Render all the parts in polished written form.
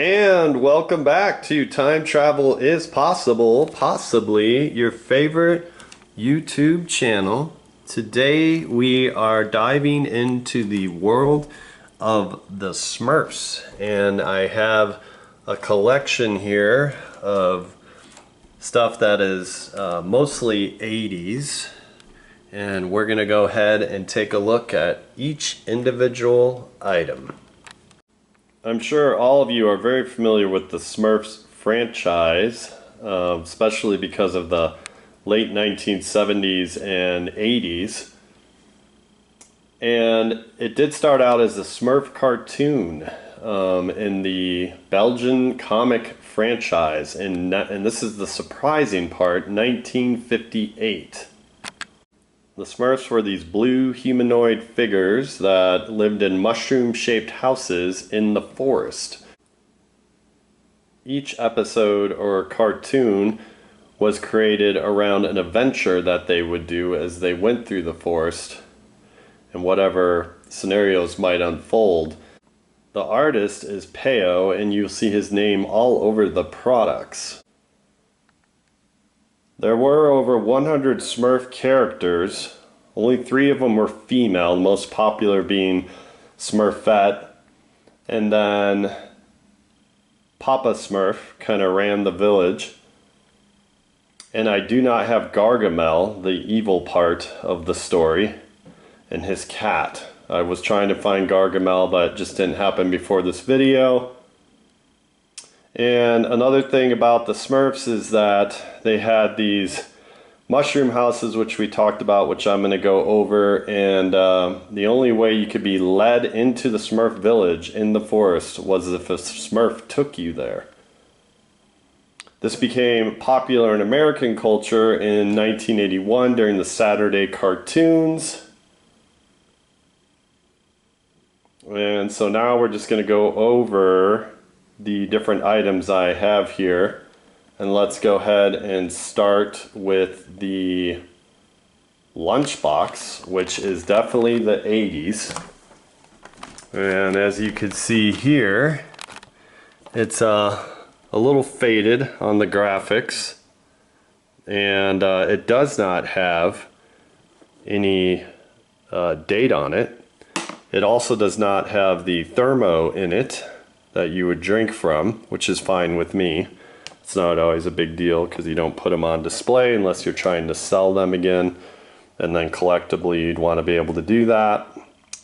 And welcome back to Time Travel is Possible, possibly your favorite YouTube channel. Today we are diving into the world of the Smurfs, and I have a collection here of stuff that is mostly 80s, and we're gonna go ahead and take a look at each individual item. I'm sure all of you are very familiar with the Smurfs franchise, especially because of the late 1970s and 80s. And it did start out as a Smurf cartoon in the Belgian comic franchise, and this is the surprising part, 1958. The Smurfs were these blue humanoid figures that lived in mushroom-shaped houses in the forest. Each episode or cartoon was created around an adventure that they would do as they went through the forest and whatever scenarios might unfold. The artist is Peo, and you'll see his name all over the products. There were over 100 Smurf characters. Only 3 of them were female, the most popular being Smurfette. And then Papa Smurf kind of ran the village. And I do not have Gargamel, the evil part of the story, and his cat. I was trying to find Gargamel, but it just didn't happen before this video. And another thing about the Smurfs is that they had these mushroom houses, which we talked about, which I'm going to go over, and the only way you could be led into the Smurf village in the forest was if a Smurf took you there. This became popular in American culture in 1981 during the Saturday cartoons. And so now we're just going to go over the different items I have here, and let's go ahead and start with the lunchbox, which is definitely the 80s. And as you can see here, it's a little faded on the graphics, and it does not have any date on it. It also does not have the thermo in it that you would drink from, which is fine with me. It's not always a big deal because you don't put them on display unless you're trying to sell them again, and then collectively you'd want to be able to do that.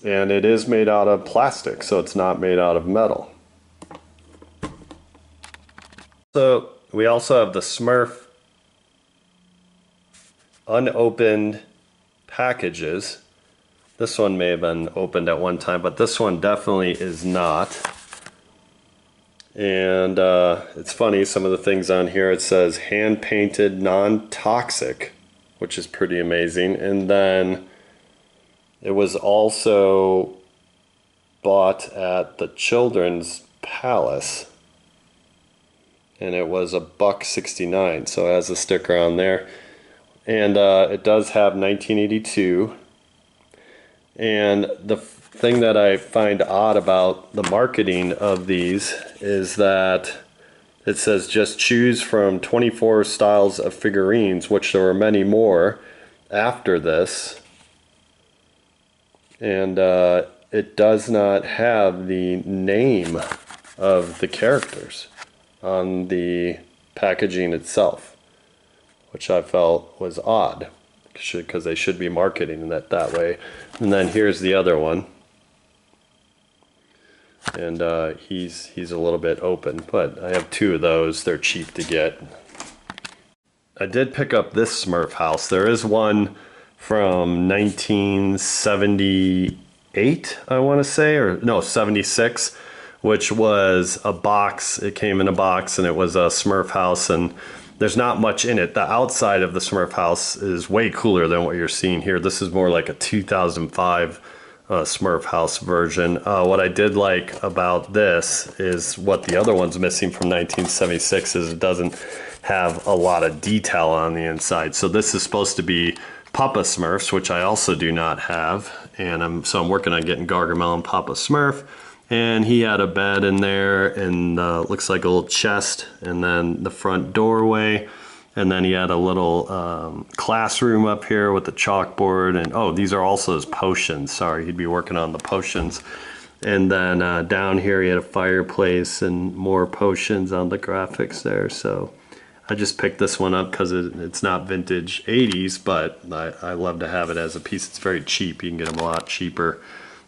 And it is made out of plastic, so it's not made out of metal. So we also have the Smurf unopened packages. This one may have been opened at one time, but this one definitely is not. And it's funny, some of the things on here, it says hand-painted non-toxic, which is pretty amazing. And then it was also bought at the Children's Palace, and it was $1.69, so it has a sticker on there. And it does have 1982. And the thing that I find odd about the marketing of these is that it says just choose from 24 styles of figurines, which there were many more after this. And it does not have the name of the characters on the packaging itself, which I felt was odd, because they should be marketing it that way. And then here's the other one, and he's a little bit open, but I have 2 of those. They're cheap to get. I did pick up this Smurf house. There is one from 1978, I want to say, or no, 76, which was a box. It came in a box, and it was a Smurf house, and there's not much in it. The outside of the Smurf house is way cooler than what you're seeing here. This is more like a 2005 Smurf house version. What I did like about this is what the other one's missing from 1976 is it doesn't have a lot of detail on the inside. So this is supposed to be Papa Smurfs, which I also do not have. And I'm working on getting Gargamel and Papa Smurf. And he had a bed in there, and looks like a little chest, and then the front doorway. And then he had a little classroom up here with the chalkboard. And oh, these are also his potions. Sorry, he'd be working on the potions. And then down here he had a fireplace and more potions on the graphics there. So I just picked this one up because it's not vintage 80s, but I love to have it as a piece. It's very cheap. You can get them a lot cheaper,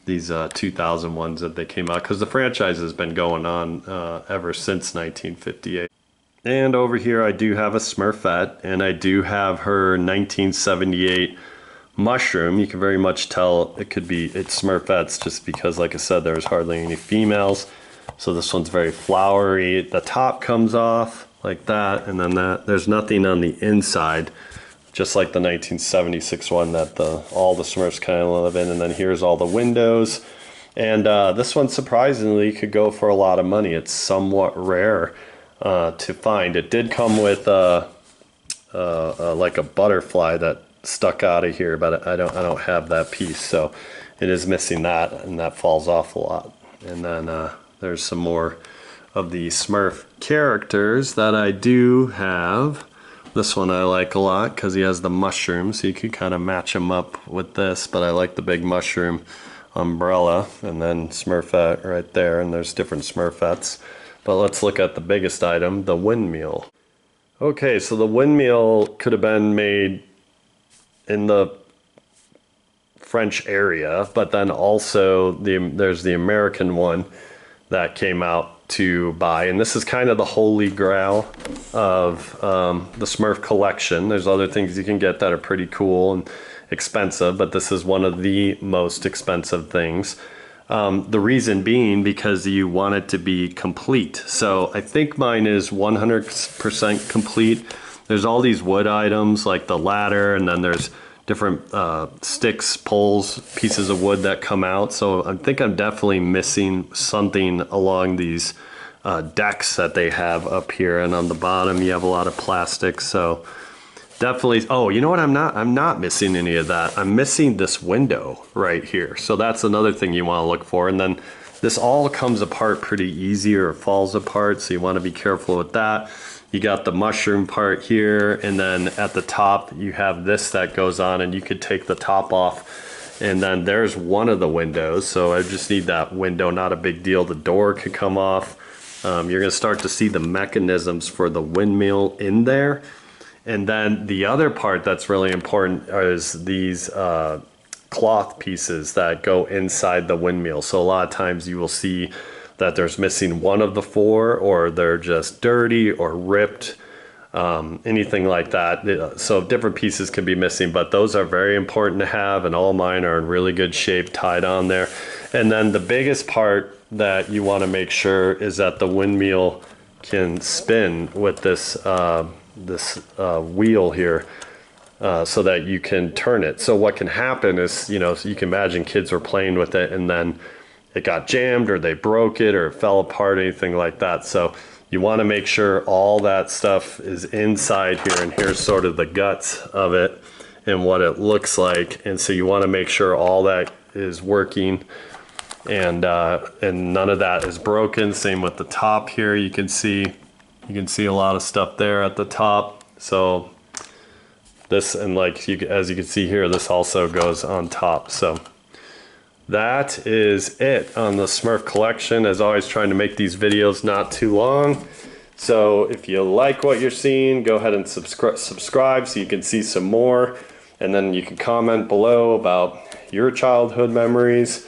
these 2000 ones that they came out, because the franchise has been going on ever since 1958. And over here I do have a Smurfette, and I do have her 1978 mushroom. You can very much tell it's Smurfettes just because, like I said, there's hardly any females. So this one's very flowery. The top comes off like that, and then there's nothing on the inside, just like the 1976 one that all the Smurfs kind of live in. And then here's all the windows. And this one surprisingly could go for a lot of money. It's somewhat rare to find. It did come with like a butterfly that stuck out of here, but I don't have that piece, so it is missing that, and that falls off a lot. And then there's some more of the Smurf characters that I do have. This one I like a lot because he has the mushroom, so you could kind of match him up with this, but I like the big mushroom umbrella. And then Smurfette right there, and there's different Smurfettes. But let's look at the biggest item, the windmill. Okay, so the windmill could have been made in the French area, but then also there's the American one that came out to buy, and this is kind of the holy grail of the Smurf collection. There's other things you can get that are pretty cool and expensive, but this is one of the most expensive things. The reason being because you want it to be complete. So I think mine is 100% complete. There's all these wood items like the ladder, and then there's different sticks, poles, pieces of wood that come out. So I think I'm definitely missing something along these decks that they have up here. And on the bottom you have a lot of plastic. So definitely, oh, you know what, I'm not missing any of that. I'm missing this window right here. So that's another thing you want to look for. And then this all comes apart pretty easy, or falls apart, so you want to be careful with that. You got the mushroom part here, and then at the top you have this that goes on, and you could take the top off. And then there's one of the windows, so I just need that window, not a big deal. The door could come off. You're gonna start to see the mechanisms for the windmill in there. And then the other part that's really important is these cloth pieces that go inside the windmill. So a lot of times you will see that there's missing one of the four, or they're just dirty or ripped, anything like that. So different pieces can be missing, but those are very important to have, and all mine are in really good shape tied on there. And then the biggest part that you want to make sure is that the windmill can spin with this wheel here, so that you can turn it. So what can happen is, you know, so you can imagine kids were playing with it and then it got jammed, or they broke it, or it fell apart, anything like that. So you want to make sure all that stuff is inside here, and here's sort of the guts of it and what it looks like. And so you want to make sure all that is working, and none of that is broken. Same with the top here. You can see a lot of stuff there at the top. So this, and like as you can see here, this also goes on top. So that is it on the Smurf collection. As always, trying to make these videos not too long. So if you like what you're seeing, go ahead and subscribe so you can see some more. And then you can comment below about your childhood memories.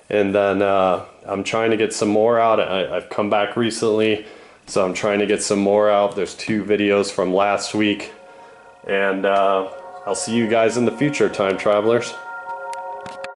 And then I'm trying to get some more out. I've come back recently, so I'm trying to get some more out. There's 2 videos from last week. And I'll see you guys in the future, time travelers.